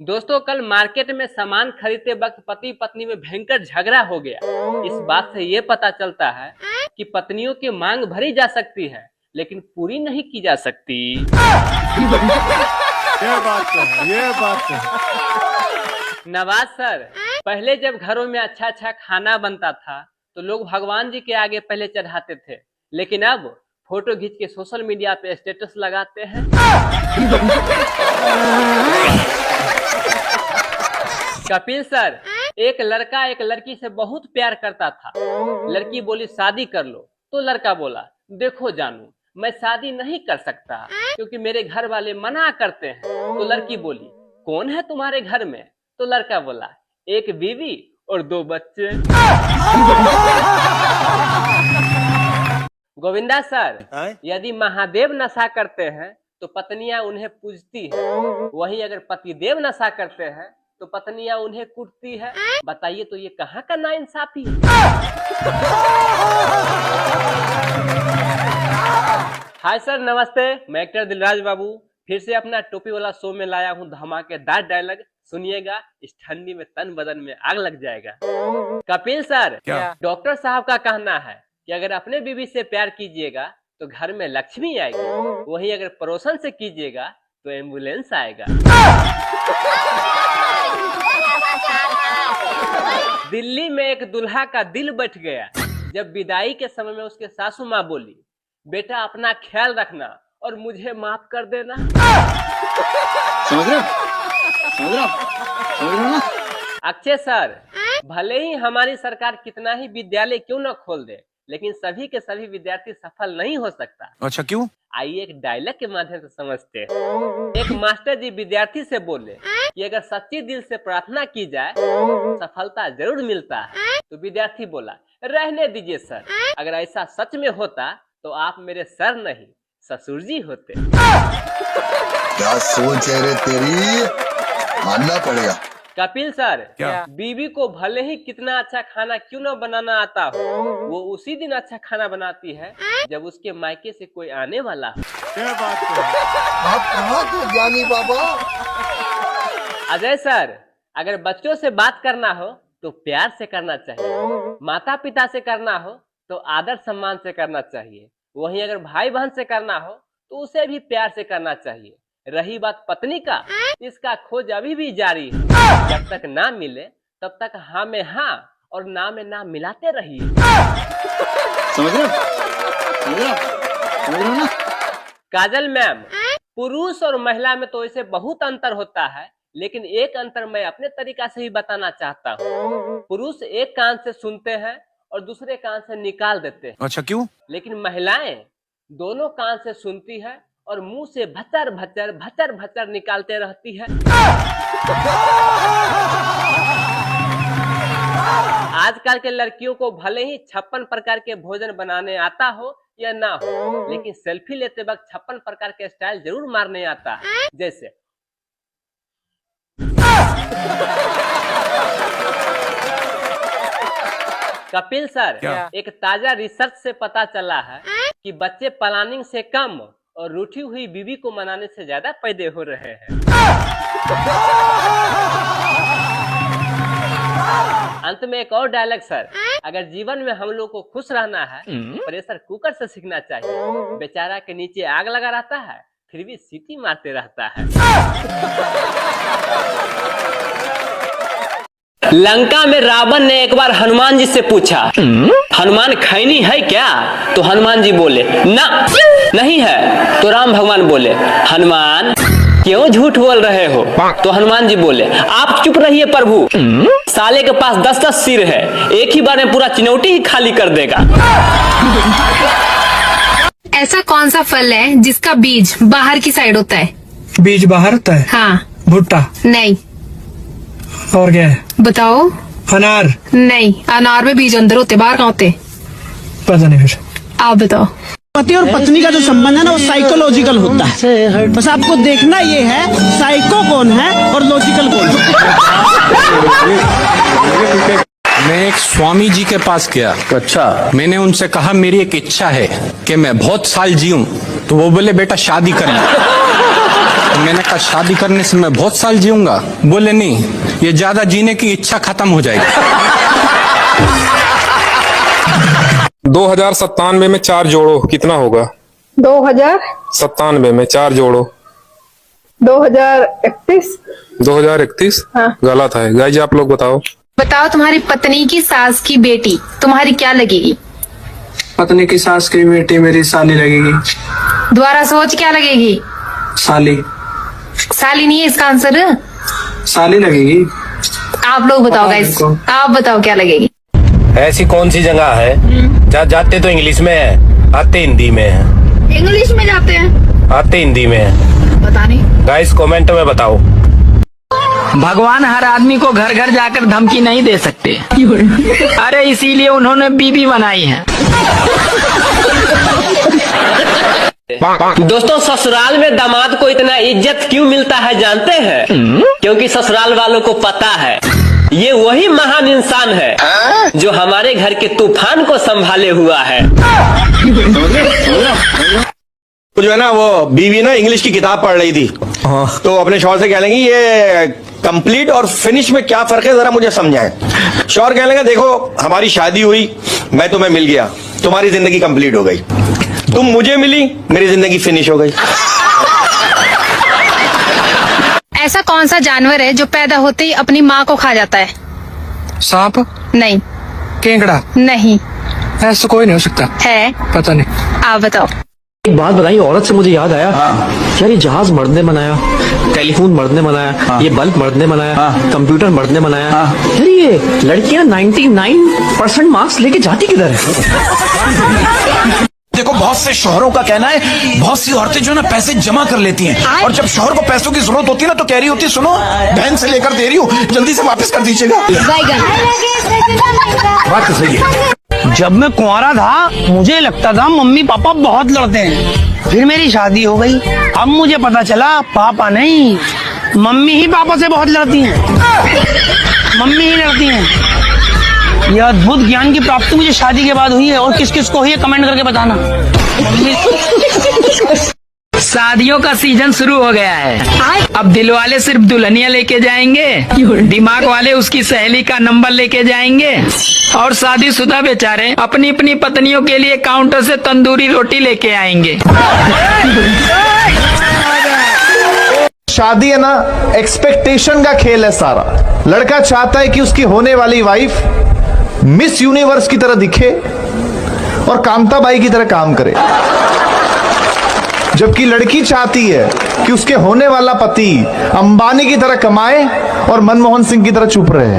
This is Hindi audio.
दोस्तों, कल मार्केट में सामान खरीदते वक्त पति पत्नी में भयंकर झगड़ा हो गया। इस बात से ये पता चलता है कि पत्नियों की मांग भरी जा सकती है लेकिन पूरी नहीं की जा सकती। ये बात है। नवाज सर, पहले जब घरों में अच्छा अच्छा खाना बनता था तो लोग भगवान जी के आगे पहले चढ़ाते थे, लेकिन अब फोटो खींच के सोशल मीडिया पे स्टेटस लगाते हैं। कपिल सर, एक लड़का एक लड़की से बहुत प्यार करता था। लड़की बोली शादी कर लो, तो लड़का बोला देखो जानू, मैं शादी नहीं कर सकता क्योंकि मेरे घर वाले मना करते हैं। तो लड़की बोली कौन है तुम्हारे घर में? तो लड़का बोला एक बीवी और 2 बच्चे। गोविंदा सर, यदि महादेव नशा करते हैं तो पत्नियां उन्हें पूजती है, वहीं अगर पतिदेव नशा करते हैं तो पत्नियां उन्हें कूटती है। बताइए तो ये कहाँ का नाइंसाफी है? हाय सर, नमस्ते। मैं एक्टर दिलराज बाबू फिर से अपना टोपी वाला शो में लाया हूँ धमाकेदार डायलॉग। सुनिएगा, इस ठंडी में तन बदन में आग लग जाएगा। कपिल सर, डॉक्टर साहब का कहना है कि अगर अपने बीवी से प्यार कीजिएगा तो घर में लक्ष्मी आएगी, वहीं अगर पड़ोसन से कीजिएगा तो एम्बुलेंस आएगा। दिल्ली में एक दुल्हा का दिल बैठ गया जब विदाई के समय में उसके सासू माँ बोली बेटा अपना ख्याल रखना और मुझे माफ कर देना। समझ रहे हो? अक्षय सर, भले ही हमारी सरकार कितना ही विद्यालय क्यों न खोल दे, लेकिन सभी के सभी विद्यार्थी सफल नहीं हो सकता। अच्छा, क्यों? आइए एक डायलॉग के माध्यम से समझते हैं। एक मास्टर जी विद्यार्थी से बोले कि अगर सच्ची दिल से प्रार्थना की जाए सफलता जरूर मिलता है। तो विद्यार्थी बोला रहने दीजिए सर, अगर ऐसा सच में होता तो आप मेरे सर नहीं ससुर जी होते। क्या सोच है रे तेरी, मानना पड़ेगा। कपिल सर, बीवी को भले ही कितना अच्छा खाना क्यों न बनाना आता हो, वो उसी दिन अच्छा खाना बनाती है जब उसके मायके से कोई आने वाला हो। क्या बात है? आप कहाँ थे ज्ञानी बाबा? अजय सर, अगर बच्चों से बात करना हो तो प्यार से करना चाहिए, माता पिता से करना हो तो आदर सम्मान से करना चाहिए, वहीं अगर भाई बहन से करना हो तो उसे भी प्यार से करना चाहिए। रही बात पत्नी का, इसका खोज अभी भी जारी है। जब तक ना मिले तब तक हाँ में हाँ और ना में ना मिलाते रहिए। समझ रहे हो ना? काजल मैम, पुरुष और महिला में तो इसे बहुत अंतर होता है, लेकिन एक अंतर मैं अपने तरीका से ही बताना चाहता हूँ। पुरुष एक कान से सुनते हैं और दूसरे कान से निकाल देते हैं। अच्छा, क्यों? लेकिन महिलाएं दोनों कान से सुनती है और मुंह से भचर भचर भचर भचर निकालते रहती है। आजकल के लड़कियों को भले ही 56 प्रकार के भोजन बनाने आता हो या ना हो, लेकिन सेल्फी लेते वक्त 56 प्रकार के स्टाइल जरूर मारने आता है। जैसे कपिल सर, एक ताजा रिसर्च से पता चला है कि बच्चे प्लानिंग से कम और रूठी हुई बीवी को मनाने से ज्यादा पैदा हो रहे हैं। अंत में एक और डायलॉग सर, अगर जीवन में हम लोग को खुश रहना है प्रेशर कुकर से सीखना चाहिए। बेचारा के नीचे आग लगा रहता है फिर भी सीटी मारते रहता है। लंका में रावण ने एक बार हनुमान जी से पूछा हनुमान खैनी है क्या? तो हनुमान जी बोले ना नहीं है। तो राम भगवान बोले हनुमान क्यों झूठ बोल रहे हो? तो हनुमान जी बोले आप चुप रहिए प्रभु, साले के पास 10-10 सिर है, एक ही बार में पूरा चिनौटी ही खाली कर देगा। ऐसा कौन सा फल है जिसका बीज बाहर की साइड होता है? बीज बाहर होता है? हाँ। भुट्टा? नहीं। और क्या है? बताओ। अनार? नहीं, अनार में बीज अंदर होते, बाहर कहाँ होते? पता नहीं। फिर आप बताओ। पति और पत्नी का जो संबंध है ना वो साइकोलॉजिकल होता है। बस आपको देखना ये है साइको कौन है और लॉजिकल कौन है। मैं एक स्वामी जी के पास गया। अच्छा। मैंने उनसे कहा मेरी एक इच्छा है कि मैं बहुत साल जीऊं, तो वो बोले बेटा शादी करना। तो मैंने कहा शादी करने से मैं बहुत साल जीऊंगा। बोले नहीं, ये ज्यादा जीने की इच्छा खत्म हो जाएगी। 2097 में 4 जोड़ो कितना होगा? 2097 में 4 जोड़ो 2031। 2031? हाँ। गलत है। गाइज आप लोग बताओ। बताओ तुम्हारी पत्नी की सास की बेटी तुम्हारी क्या लगेगी? पत्नी की सास की बेटी मेरी साली लगेगी। दोबारा सोच, क्या लगेगी? साली। साली नहीं है इसका आंसर, साली लगेगी। आप लोग बताओ गाइस, आप बताओ क्या लगेगी? ऐसी कौन सी जगह है जहाँ जाते तो इंग्लिश में है, आते हिंदी में है? इंग्लिश में जाते हैं, आते हिंदी में है। पता नहीं। गाइस कमेंट में बताओ। भगवान हर आदमी को घर घर जाकर धमकी नहीं दे सकते। अरे इसीलिए उन्होंने बीबी बनाई है। दोस्तों, ससुराल में दामाद को इतना इज्जत क्यों मिलता है जानते हैं? क्योंकि ससुराल वालों को पता है ये वही महान इंसान है जो हमारे घर के तूफान को संभाले हुआ है। जो है ना, वो बीवी ना इंग्लिश की किताब पढ़ रही थी, तो अपने शौहर से कह लेंगी ये कंप्लीट और फिनिश में क्या फर्क है जरा मुझे समझाएं। शौहर कह लेंगे देखो हमारी शादी हुई, मैं तुम्हें मिल गया, तुम्हारी जिंदगी कंप्लीट हो गई। तुम मुझे मिली, मेरी जिंदगी फिनिश हो गई। ऐसा कौन सा जानवर है जो पैदा होते ही अपनी माँ को खा जाता है? सांप। नहीं। केंकड़ा। नहीं। ऐसा कोई नहीं हो सकता। है। पता नहीं। आप बताओ। एक बात बताइए, औरत से मुझे याद आया, यार ये जहाज मर्द ने बनाया, टेलीफोन मर्द ने बनाया, ये बल्ब मर्द ने बनाया, कंप्यूटर मर्द ने बनाया, यार ये लड़कियां 99% मार्क्स लेके जाती किधर है? देखो बहुत से शौहरों का कहना है बहुत सी औरतें जो है ना पैसे जमा कर लेती हैं, और जब शौहर को पैसों की जरूरत होती है ना तो कह रही होती है सुनो बहन से लेकर दे रही हूँ, जल्दी से वापस कर दीजिएगा। बात तो सही है। जब मैं कुंवारा था मुझे लगता था मम्मी पापा बहुत लड़ते हैं, फिर मेरी शादी हो गई, अब मुझे पता चला पापा नहीं मम्मी ही पापा से बहुत लड़ती हैं, मम्मी ही लड़ती हैं। यह अद्भुत ज्ञान की प्राप्ति मुझे शादी के बाद हुई है, और किस किस को हुई है कमेंट करके बताना। शादियों का सीजन शुरू हो गया है। अब दिल वाले सिर्फ दुल्हनिया लेके जाएंगे, दिमाग वाले उसकी सहेली का नंबर लेके जाएंगे, और शादीशुदा बेचारे अपनी अपनी पत्नियों के लिए काउंटर से तंदूरी रोटी लेके आएंगे। शादी है ना एक्सपेक्टेशन का खेल है सारा। लड़का चाहता है कि उसकी होने वाली वाइफ मिस यूनिवर्स की तरह दिखे और कांताबाई की तरह काम करे, जबकि लड़की चाहती है कि उसके होने वाला पति अंबानी की तरह कमाए और मनमोहन सिंह की तरह चुप रहे।